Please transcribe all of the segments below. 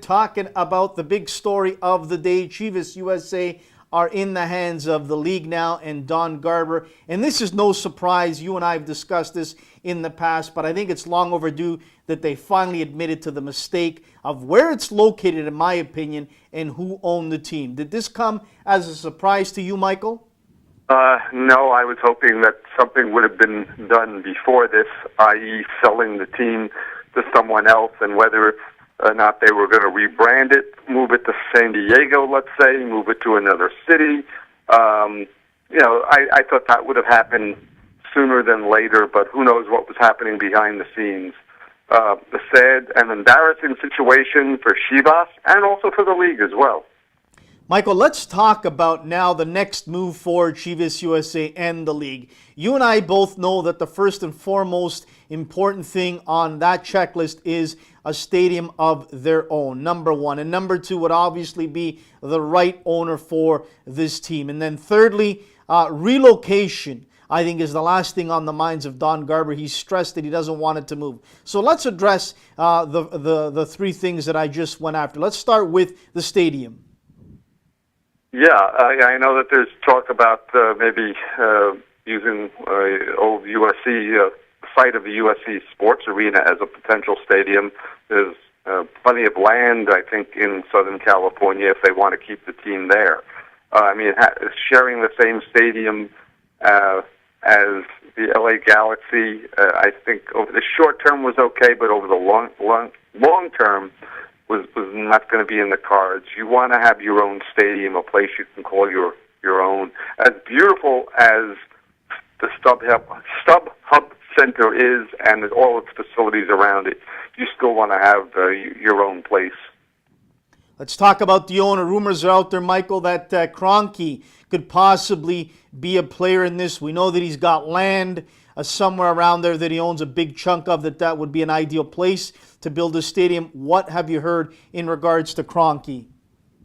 Talking about the big story of the day. Chivas USA are in the hands of the league now and Don Garber. And this is no surprise. You and I have discussed this in the past, but I think it's long overdue that they finally admitted to the mistake of where it's located, in my opinion, and who owned the team. Did this come as a surprise to you, Michael? No, I was hoping that something would have been done before this, i.e. selling the team to someone else, and whether or not they were going to rebrand it, move it to San Diego, let's say, move it to another city. I thought that would have happened sooner than later, but who knows what was happening behind the scenes. A sad and embarrassing situation for Chivas and also for the league as well. Michael, let's talk about now the next move for Chivas USA and the league. You and I both know that the first and foremost important thing on that checklist is a stadium of their own, number one. And number two would obviously be the right owner for this team. And then thirdly, relocation, I think, is the last thing on the minds of Don Garber. He's stressed that he doesn't want it to move. So let's address the three things that I just went after. Let's start with the stadium. Yeah, I know that there's talk about maybe using old USC site of the USC Sports Arena as a potential stadium. There's plenty of land, I think, in Southern California if they want to keep the team there. Sharing the same stadium as the LA Galaxy, I think over the short term was okay, but over the long term was not going to be in the cards. You want to have your own stadium, a place you can call your own. As beautiful as the StubHub Center is and all its facilities around it, you still want to have your own place. Let's talk about the owner. Rumors are out there, Michael, that Kroenke could possibly be a player in this. We know that he's got land somewhere around there that he owns a big chunk of, that would be an ideal place to build a stadium. What have you heard in regards to Kroenke?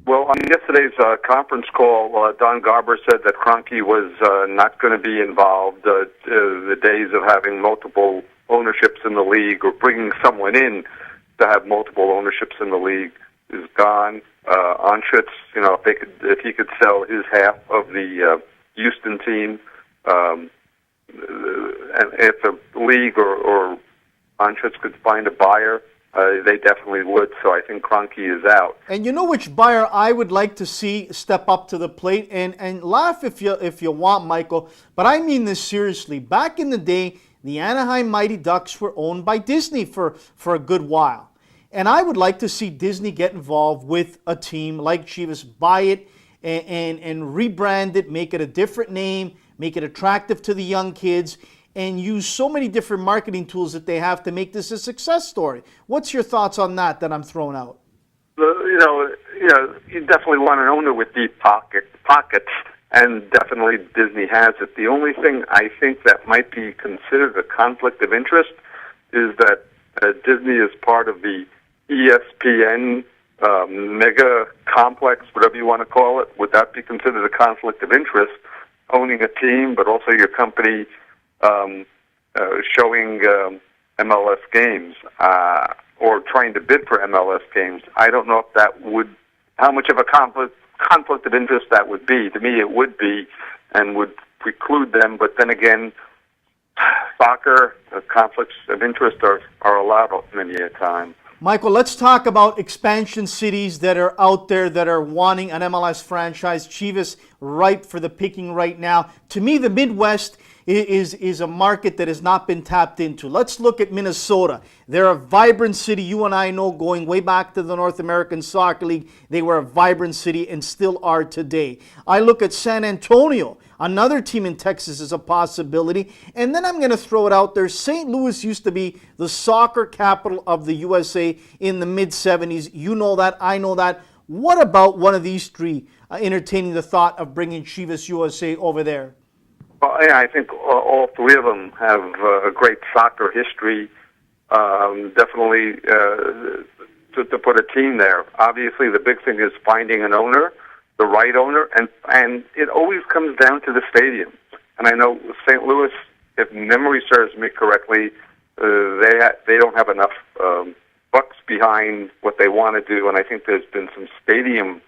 Well, on yesterday's conference call, Don Garber said that Kroenke was not going to be involved. The days of having multiple ownerships in the league or bringing someone in to have multiple ownerships in the league is gone. Anschutz, if he could sell his half of the Houston team, and if the league or Anschutz could find a buyer, they definitely would. So I think Kroenke is out. And you know which buyer I would like to see step up to the plate? And laugh if you want, Michael, but I mean this seriously. Back in the day, the Anaheim Mighty Ducks were owned by Disney for a good while. And I would like to see Disney get involved with a team like Chivas, buy it and rebrand it, make it a different name, make it attractive to the young kids, and use so many different marketing tools that they have to make this a success story. What's your thoughts on that I'm throwing out? You definitely want an owner with deep pockets, and definitely Disney has it. The only thing I think that might be considered a conflict of interest is that Disney is part of the ESPN mega complex, whatever you want to call it. Would that be considered a conflict of interest, owning a team, but also your company showing MLS games or trying to bid for MLS games? I don't know if that would, how much of a conflict of interest that would be. To me, it would be, and would preclude them. But then again, soccer conflicts of interest are allowed many a time. Michael, let's talk about expansion cities that are out there that are wanting an MLS franchise. Chivas ripe for the picking right now. To me, the Midwest is a market that has not been tapped into. Let's look at Minnesota. They're a vibrant city. You and I know, going way back to the North American Soccer League, they were a vibrant city and still are today. I look at San Antonio. Another team in Texas is a possibility. And then I'm going to throw it out there. St. Louis used to be the soccer capital of the USA in the mid-'70s. You know that. I know that. What about one of these three entertaining the thought of bringing Chivas USA over there? Well, yeah, I think all three of them have a great soccer history. Definitely to put a team there. Obviously, the big thing is finding an owner, the right owner, and it always comes down to the stadium. And I know St. Louis, if memory serves me correctly, they don't have enough bucks behind what they want to do, and I think there's been some stadium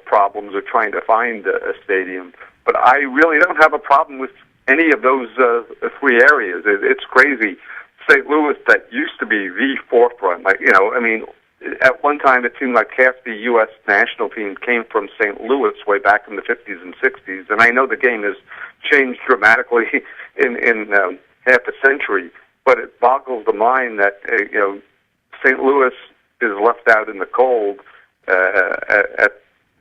problems with trying to find a stadium. But I really don't have a problem with any of those three areas. It's crazy. St. Louis, that used to be the forefront. Like, I mean, at one time it seemed like half the U.S. national team came from St. Louis way back in the 50s and 60s. And I know the game has changed dramatically in half a century, but it boggles the mind that St. Louis is left out in the cold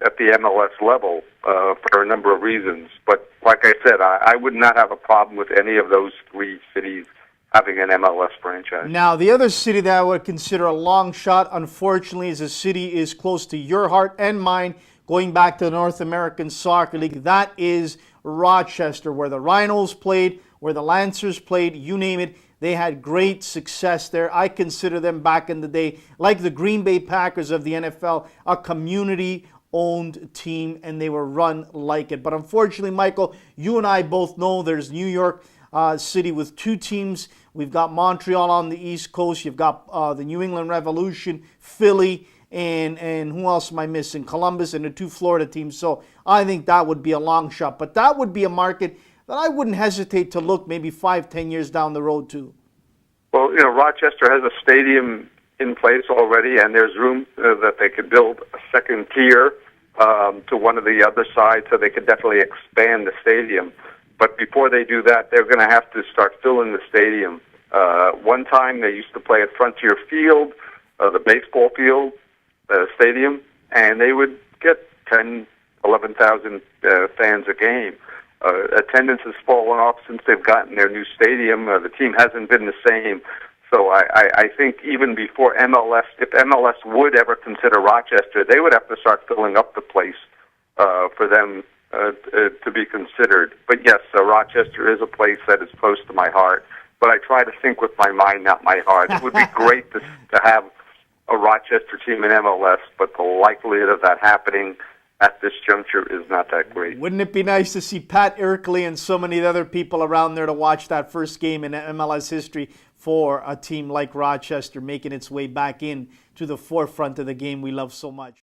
at the MLS level for a number of reasons. But like I said, I would not have a problem with any of those three cities having an MLS franchise. Now, the other city that I would consider a long shot, unfortunately, is a city is close to your heart and mine, going back to the North American Soccer League. That is Rochester, where the Rhinos played, where the Lancers played, you name it. They had great success there. I consider them back in the day, like the Green Bay Packers of the NFL, a community-owned team, and they were run like it. But unfortunately, Michael, you and I both know there's New York City with two teams. We've got Montreal on the East Coast. You've got the New England Revolution, Philly, and who else am I missing? Columbus and the two Florida teams. So I think that would be a long shot. But that would be a market that I wouldn't hesitate to look maybe 5-10 years down the road to. Well, Rochester has a stadium in place already, and there's room that they could build a second tier to one of the other sides, so they could definitely expand the stadium. But before they do that, they're going to have to start filling the stadium. One time they used to play at Frontier Field, the baseball field, stadium, and they would get 10, 11,000 fans a game. Attendance has fallen off since they've gotten their new stadium. The team hasn't been the same. So I think even before MLS, if MLS would ever consider Rochester, they would have to start filling up the place for them to be considered. But yes, Rochester is a place that is close to my heart. But I try to think with my mind, not my heart. It would be great to have a Rochester team in MLS, but the likelihood of that happening at this juncture is not that great. Wouldn't it be nice to see Pat Erkley and so many other people around there to watch that first game in MLS history for a team like Rochester making its way back in to the forefront of the game we love so much?